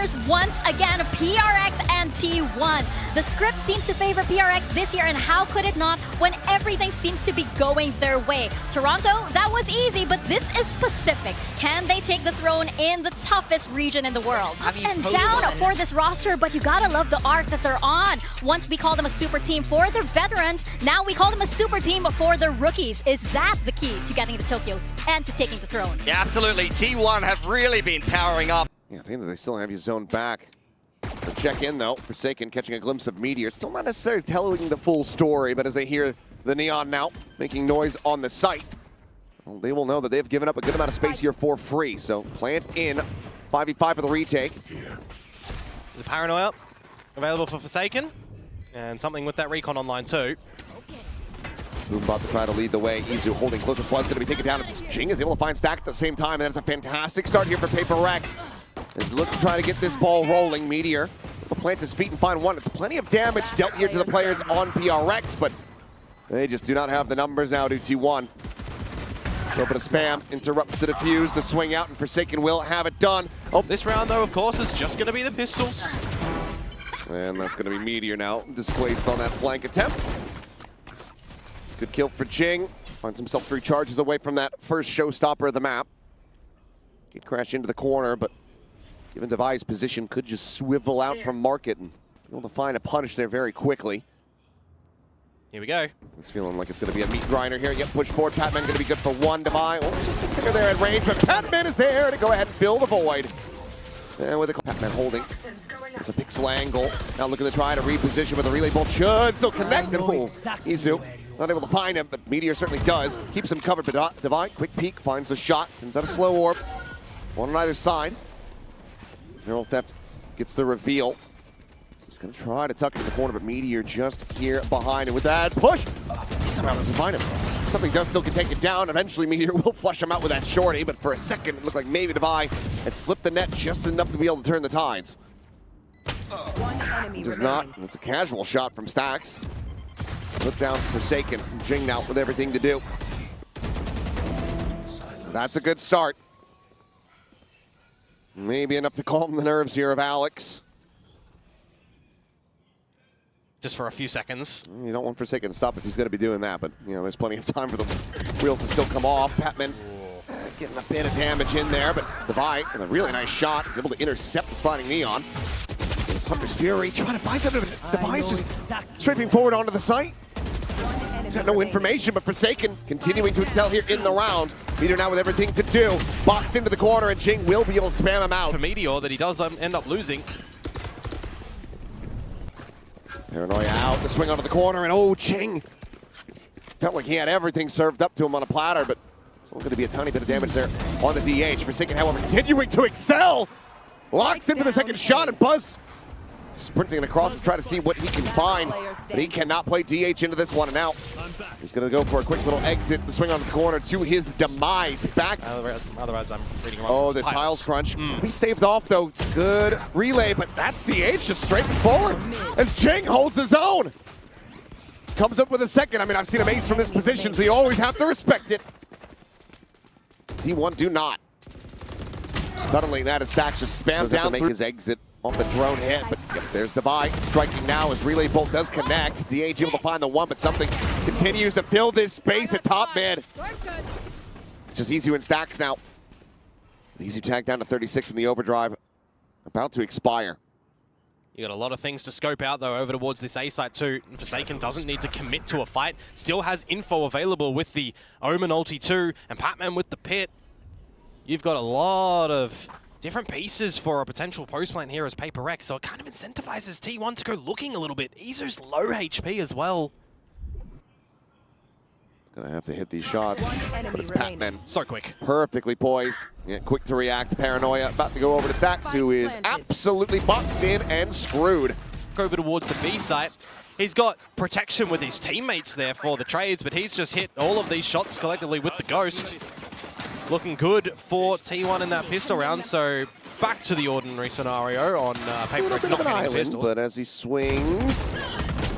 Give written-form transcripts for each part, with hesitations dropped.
winners once again, PRX and T1. The script seems to favor PRX this year, and how could it not when everything seems to be going their way? Toronto, that was easy, but this is Pacific. Can they take the throne in the toughest region in the world? And down for this roster, but you gotta love the arc that they're on. Once we call them a super team for their veterans, now we call them a super team for their rookies. Is that the key to getting to Tokyo and to taking the throne? Yeah, absolutely. T1 have really been powering up. Yeah, I think that they still have you zoned back. The check in though, Forsaken catching a glimpse of Meteor. Still not necessarily telling the full story, but as they hear the Neon now making noise on the site, well, they will know that they've given up a good amount of space here for free. So plant in, 5v5 for the retake. There's a Paranoia available for Forsaken, and something with that recon online too. Boom about to try to lead the way. Izu holding close to Plus, going to be taken down. Jing is able to find Stack at the same time, and that's a fantastic start here for Paper Rex. Is looking to try to get this ball rolling. Meteor will plant his feet and find one. It's plenty of damage dealt here to the players on PRX, but they just do not have the numbers now to T1. A little bit of spam interrupts the defuse, the swing out, and Forsaken will have it done. Oh, this round though, of course, is just going to be the pistols. And that's going to be Meteor now, displaced on that flank attempt. Good kill for Jing. Finds himself 3 charges away from that first showstopper of the map. Could crash into the corner, but given Devi's position, could just swivel out from market and be able to find a punish there very quickly. Here we go. It's feeling like it's going to be a meat grinder here. Yep, push forward. Patman going to be good for 1. Devi, oh, just a sticker there at range, but Patman is there to go ahead and fill the void. And with the Patman holding with the pixel angle. Now looking to try to reposition with the relay bolt. Should still connect. And Izu not able to find him, but Meteor certainly does. Keeps him covered, but Devi, quick peek, finds the shot, sends out a slow orb. One on either side. Neural Theft gets the reveal. He's going to try to tuck in the corner, but Meteor just here behind. And with that push, he somehow doesn't find him. Something does still can take it down. Eventually, Meteor will flush him out with that shorty, but for a second, it looked like maybe Devi had slipped the net just enough to be able to turn the tides. He does not. It's a casual shot from Stax. Look down Forsaken. Jing now with everything to do. That's a good start. Maybe enough to calm the nerves here of Alex. Just for a few seconds. You don't want Forsaken to stop if he's going to be doing that, but you know there's plenty of time for the wheels to still come off. Patman getting a bit of damage in there, but Devi with a really nice shot is able to intercept the sliding Neon. There's Hunter's Fury trying to find something, but Devi's just strafing forward onto the site. He's got no information, but Forsaken continuing to excel here in the round. Meteor now with everything to do. Boxed into the corner, and Jing will be able to spam him out. For Meteor, that he does end up losing. Paranoia out, the swing onto the corner, and oh, Jing felt like he had everything served up to him on a platter, but it's only going to be a tiny bit of damage there on the DH. Forsaken, however, continuing to excel. Locks in for the second shot, and Buzz sprinting across to try to see what he can find, but he cannot play DH into this one, and now he's going to go for a quick little exit, the swing onto the corner to his demise. Back. Otherwise I'm reading wrong. Oh, this tiles crunch. He staved off, though. It's a good relay, but that's DH just straight forward as Jing holds his own. Comes up with a second. I mean, I've seen him ace from this position, so you always have to respect it. T1 do not. Suddenly, that is Stax just spammed down to make his exit off the drone hit, but yep, there's Devi striking now as relay bolt does connect. DH able to find the one, but something continues to fill this space at top mid. Just Izu and Stax now. Izu tag down to 36 in the overdrive, about to expire. You got a lot of things to scope out though over towards this A site too. And Forsaken doesn't need to commit to a fight. Still has info available with the Omen ulti 2 and Patman with the pit. You've got a lot of different pieces for a potential post-plant here as Paper Rex, so it kind of incentivizes T1 to go looking a little bit. Izu's low HP as well. It's going to have to hit these shots, but it's Patman. So quick. Perfectly poised, yeah, quick to react. Paranoia about to go over to Stax, who is absolutely boxed in and screwed. Go over towards the B site. He's got protection with his teammates there for the trades, but he's just hit all of these shots collectively with the Ghost. Looking good for T1 in that pistol round, so back to the ordinary scenario on Paper Rex not getting pistols. But as he swings,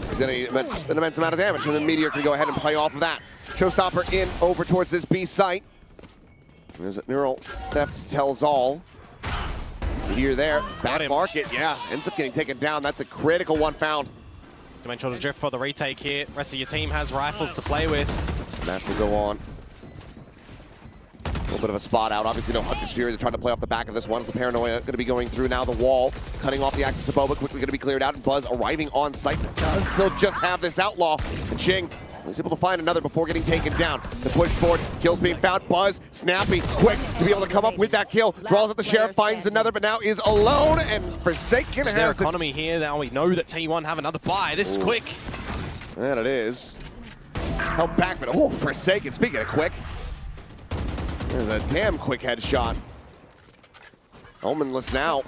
he's going to get an immense amount of damage, and then Meteor can go ahead and play off of that. Showstopper in over towards this B site. There's Neural Theft tells all. Meteor there, back him. market, yeah, ends up getting taken down. That's a critical one found. Dimensional drift for the retake here. Rest of your team has rifles to play with. Smash will go on. A little bit of a spot out. Obviously no Hunter's Fury. They're trying to play off the back of this one. As the Paranoia going to be going through now the wall, cutting off the access to Boba. Quickly going to be cleared out, and Buzz arriving on site. Does still just have this Outlaw. And Ching was able to find another before getting taken down. The push forward, kills being found. Buzz, snappy, quick to be able to come up with that kill. Draws at the Sheriff, finds another, but now is alone, and Forsaken their has economy here. Now we know that T1 have another buy. This is quick. And it is. Held back, but oh, Forsaken, speaking of quick. There's a damn quick headshot. Omenless now.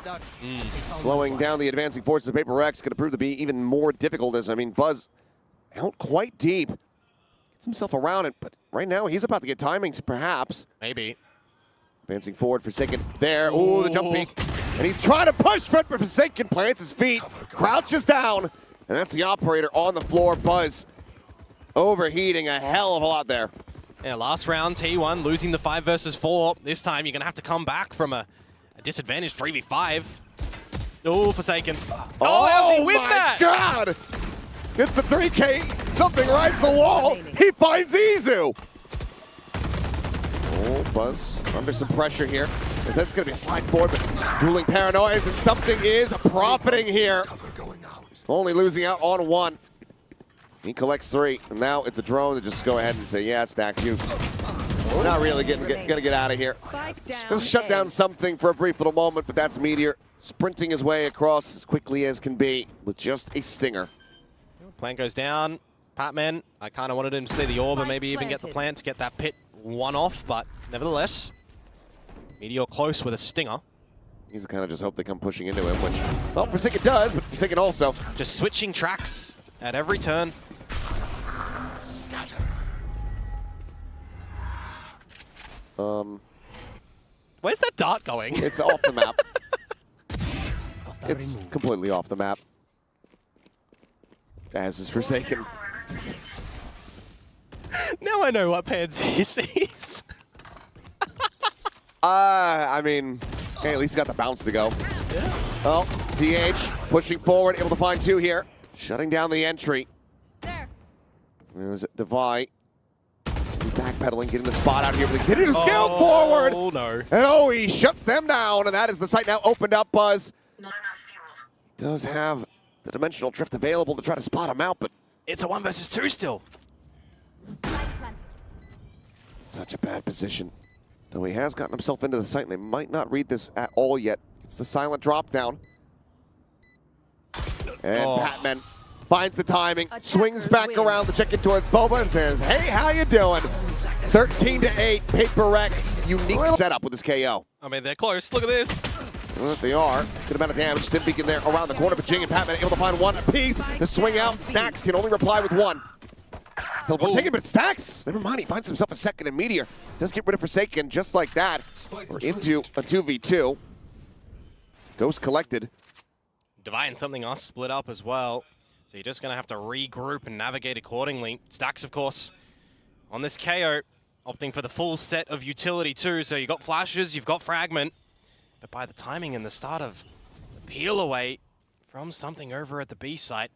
Slowing down the advancing forces of Paper Rex. Going to prove to be even more difficult as, I mean, Buzz out quite deep. Gets himself around it, but right now he's about to get timing to perhaps. Maybe. Advancing forward, Forsaken there. Ooh, the jump peek. And he's trying to push front, but Forsaken plants his feet, crouches down, and that's the operator on the floor. Buzz overheating a hell of a lot there. Yeah, last round, T1 losing the 5 versus 4. This time you're going to have to come back from a disadvantaged 3v5. Oh, Forsaken. Oh, with my that? God! It's the 3K. Something rides the wall. He finds Izu. Oh, Buzz under some pressure here. As that's going to be a slide forward, but dueling paranoias, and something is profiting here. Only losing out on 1. He collects 3, and now it's a drone to just go ahead and say, yeah, Stack, you. Not really gonna get out of here. Just shut down something for a brief little moment, but that's Meteor sprinting his way across as quickly as can be with just a stinger. Plant goes down. Patman, I kind of wanted him to see the orb and maybe even get the plant to get that pit 1 off, but nevertheless, Meteor close with a stinger. He's kind of just hope they come pushing into him, which, well, Forsaken does, but Forsaken also. Just switching tracks at every turn. Where's that dart going? It's off the map. It's completely off the map. As is Forsaken. Now I know what Pansy sees. I mean, hey, at least he got the bounce to go. Yeah. Well, DH pushing forward, able to find 2 here. Shutting down the entry. There. There's Devi. Backpedaling, getting the spot out here. But they did a scale forward. Oh, no. And oh, he shuts them down. And that is the site now opened up, Buzz. Does have the dimensional drift available to try to spot him out, but It's a 1 versus 2 still. such a bad position. Though he has gotten himself into the site, and they might not read this at all yet. It's the silent drop down. And Patman finds the timing, swings back around to check it towards Boba and says, hey, how you doing? 13-8, Paper Rex, unique setup with this KO. I mean, they're close. Look at this. Well, they are. It's a good amount of damage. Stim Beacon there around the corner, but Jing and Patman able to find 1 apiece. The swing out, Stacks can only reply with 1. He'll take it, but Stacks, never mind, he finds himself a second, and Meteor does get rid of Forsaken just like that. We're into a 2v2. Ghost collected. Devi and something else split up as well. So you're just going to have to regroup and navigate accordingly. Stacks, of course, on this KO, opting for the full set of utility too. So you've got flashes, you've got fragment. But by the timing and the start of the peel away from something over at the B site,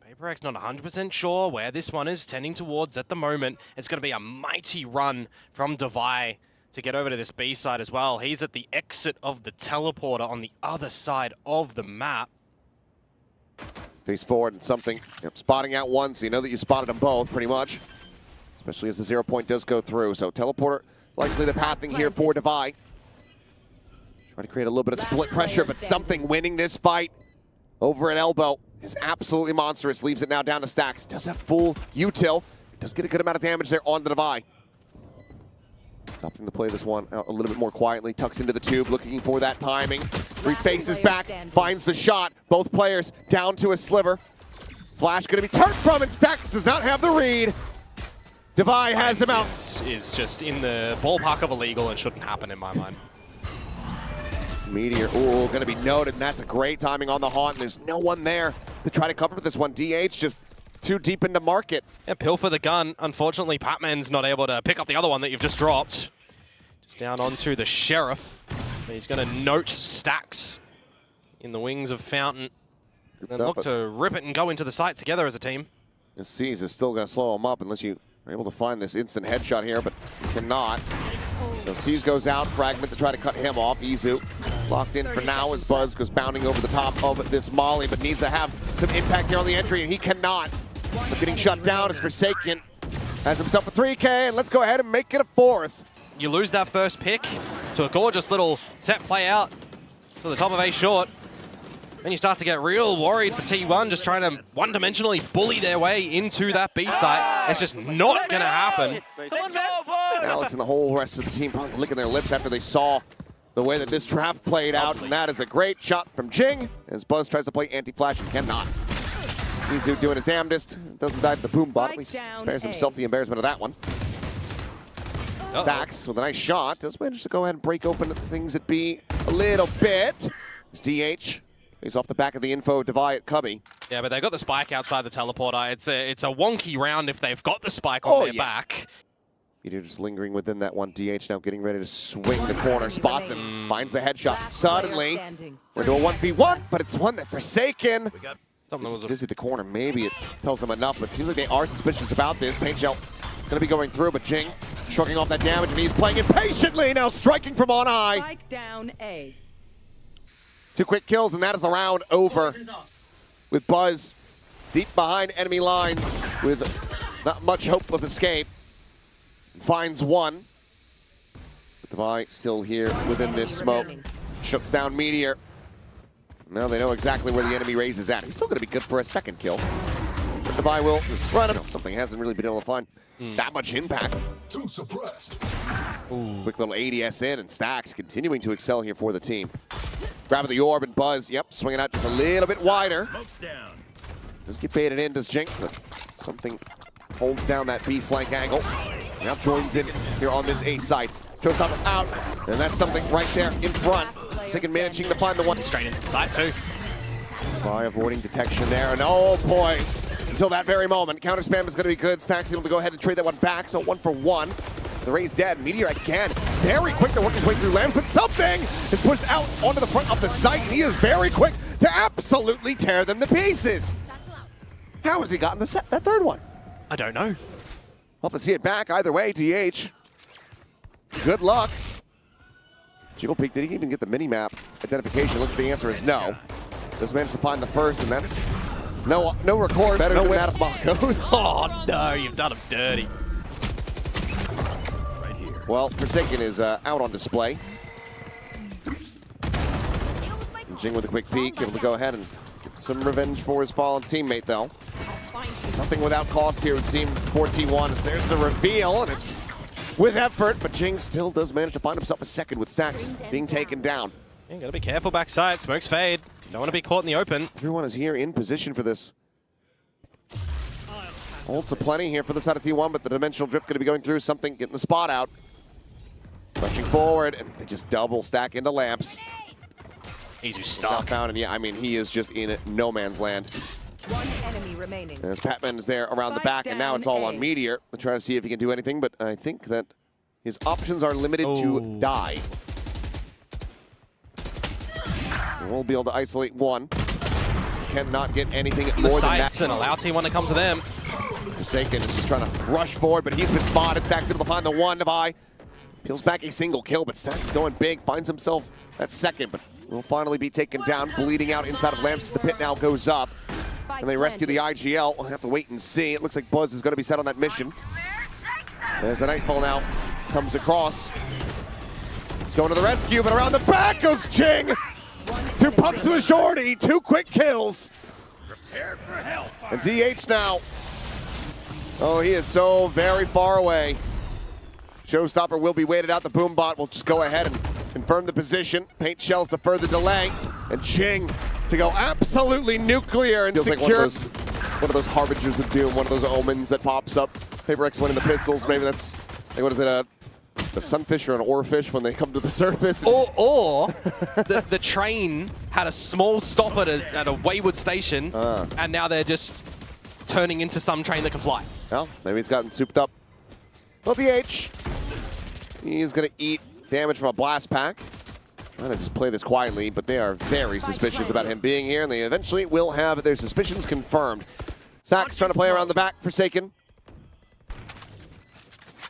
PaperX not 100% sure where this one is tending towards at the moment. It's going to be a mighty run from Devi to get over to this B side as well. He's at the exit of the teleporter on the other side of the map. Face forward and something. Yep, spotting out 1, so you know that you spotted them both, pretty much. Especially as the 0 point does go through. So teleporter, likely the pathing here for Devi. Trying to create a little bit of split pressure, but something winning this fight over at elbow is absolutely monstrous. Leaves it now down to Stacks. Does have full util. Does get a good amount of damage there on the Devi. Opting to play this one out a little bit more quietly. Tucks into the tube, looking for that timing. Refaces back, finds the shot. Both players down to a sliver. Flash going to be turned from, and Stacks does not have the read. Devi has him out. Is just in the ballpark of illegal and shouldn't happen in my mind. Meteor, ooh, going to be noted, and that's a great timing on the haunt. There's no one there to try to cover this one. DH just too deep into market. Yeah, pill for the gun. Unfortunately, Patman's not able to pick up the other one that you've just dropped. Just down onto the Sheriff. He's going to note Stacks in the wings of Fountain. And look to rip it and go into the site together as a team. And C's is still going to slow him up unless you are able to find this instant headshot here, but cannot. So C's goes out, Fragment to try to cut him off. Izu locked in for now as Buzz goes bounding over the top of this Molly, but needs to have some impact here on the entry, and he cannot. So getting shut down as Forsaken has himself a 3K, and let's go ahead and make it a 4th. You lose that first pick to a gorgeous little set play out to the top of A short. Then you start to get real worried for T1, just trying to one-dimensionally bully their way into that B site. It's just not going to happen. Alex and the whole rest of the team probably licking their lips after they saw the way that this draft played out, and that is a great shot from Jing as Buzz tries to play anti-flash and cannot. Izu doing his damnedest, doesn't die to the boom bot, at least spares himself the embarrassment of that one. Stacks with a nice shot, does manage to go ahead and break open things at B a little bit. It's DH. He's off the back of the info Devi at Cubby. Yeah, but they got the spike outside the teleporter. It's a wonky round if they've got the spike on their back. Peter just lingering within that one. DH now getting ready to swing the corner, spots it, finds the headshot. Suddenly, we're to a 1v1, but it's one that Forsaken. Dizzy the corner, maybe it tells them enough, but it seems like they are suspicious about this. Paint Shell gonna be going through, but Jing shrugging off that damage, and he's playing impatiently, now striking from on high. Spike down A. 2 quick kills, and that is the round over. With Buzz deep behind enemy lines with not much hope of escape. Finds one. But Devi still here within this smoke. Shuts down Meteor. Now they know exactly where the enemy raise is at. He's still going to be good for a 2nd kill. But Devi will just run him. Something hasn't really been able to find that much impact. Quick little ADS in, and Stacks continuing to excel here for the team. Grabbing the orb, and Buzz, swinging out just a little bit wider. Does get baited in, does Jink, but something holds down that B flank angle. Now joins in here on this A side. Showstopper out, and that's something right there in front. Second managing to find the one. Straight into the side too. By avoiding detection there, and oh boy, until that very moment. Counter spam is going to be good. Stacks able to go ahead and trade that one back, so 1 for 1. The Ray's dead. Meteor again, very quick to work his way through Lamb, but something is pushed out onto the front of the site, and he is very quick to absolutely tear them to pieces. How has he gotten that 3rd one? I don't know. We'll have to see it back either way, DH. Good luck. Jiggle Peak, did he even get the mini-map identification? Looks like the answer is no. Just managed to find the first, and that's no recourse. Better than that of Marcos. Oh no, you've done him dirty. Well, Forsaken is out on display. And Jing with a quick peek, able to go ahead and get some revenge for his fallen teammate, though. Nothing without cost here, it would seem, for T1. As there's the reveal, and it's with effort, but Jing still does manage to find himself a 2nd with Stacks being taken down. You gotta be careful backside. Smokes fade. Don't want to be caught in the open. Everyone is here in position for this. Ults aplenty here for the side of T1, but the Dimensional Drift going to be going through something, getting the spot out. Pushing forward, and they just double stack into Lamps. He's stuck. And yeah, I mean, he is just in no man's land. One enemy remaining. As Patman is there around the back, and now it's all on Meteor. We'll try to see if he can do anything, but I think that his options are limited to die. We'll be able to isolate one. Cannot get anything more than that. And allow T1 to come to them. Forsaken is just trying to rush forward, but he's been spotted. Stacks able to find the one. Devi peels back a single kill, but Stacks going big, finds himself that 2nd, but will finally be taken down, bleeding out inside of Lamps as the pit now goes up. And they rescue the IGL. We'll have to wait and see. It looks like Buzz is going to be set on that mission. As the Nightfall now comes across. He's going to the rescue, but around the back goes Ching! 2 pumps to the shorty, 2 quick kills. And DH now. Oh, he is so very far away. Showstopper will be waited out. The boom bot will just go ahead and confirm the position. Paint shells to further delay. And Ching to go absolutely nuclear and secure. Like one of those harbingers of doom, one of those omens that pops up. Paper X winning the pistols. Maybe that's, like, what is it, a sunfish or an oarfish when they come to the surface? Or the train had a small stop at a wayward station, and now they're just turning into some train that can fly. Well, maybe it's gotten souped up. Well, DH, he's going to eat damage from a blast pack. Trying to just play this quietly, but they are very suspicious about him being here, and they eventually will have their suspicions confirmed. Sax trying to play around the back, Forsaken.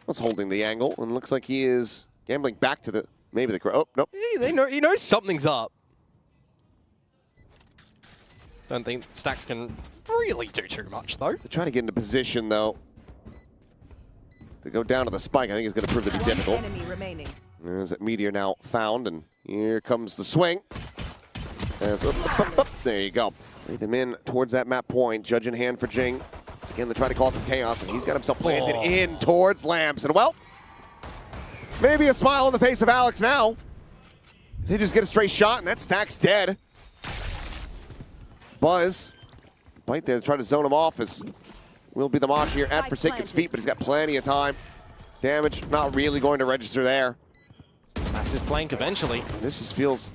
Was holding the angle, and looks like he is gambling back to the, maybe the, oh, nope. He knows something's up. Don't think Stacks can really do too much, though. They're trying to get into position, though. To go down to the spike, I think is going to prove to be difficult. One enemy remaining. There's that meteor now found, and here comes the swing. As, there you go. Lead them in towards that map point. Judge in hand for Jing. Once again, they're trying to cause some chaos, and he's got himself planted in towards Lamps. And well, maybe a smile on the face of Alex now. As he just get a straight shot, and that Stack's dead. Buzz, bite there to try to zone him off as will be the Mosh here at Forsaken's feet, but he's got plenty of time. Damage not really going to register there. Massive flank eventually. This just feels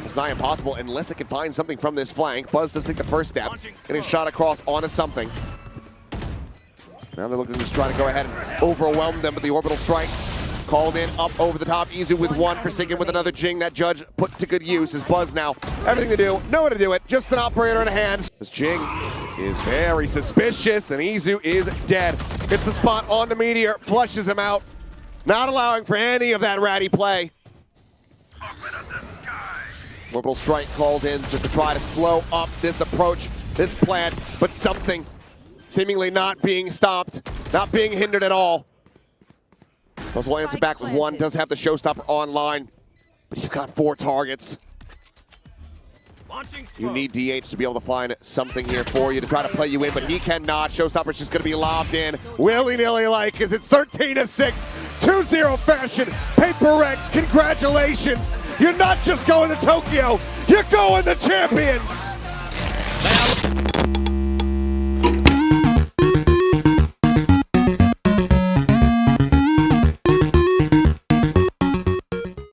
it's nigh impossible unless they can find something from this flank. Buzz does take the first step, getting shot across onto something. Now they're looking to just try to go ahead and overwhelm them with the orbital strike. Called in up over the top. Izu with one, Forsaken with another. Jing, that Judge put to good use. His Buzz now, everything to do, nowhere to do it, just an operator in hand. This Jing is very suspicious, and Izu is dead. Hits the spot on the meteor, flushes him out, not allowing for any of that ratty play. Orbital strike called in just to try to slow up this approach, this plan, but something seemingly not being stopped, not being hindered at all. Buzz will answer back with one, does have the showstopper online, but you've got 4 targets. You need DH to be able to find something here for you to try to play you in, but he cannot. Showstopper's just going to be lobbed in willy-nilly like, as it's 13-6, 2-0 fashion. Paper Rex, congratulations. You're not just going to Tokyo, you're going to champions.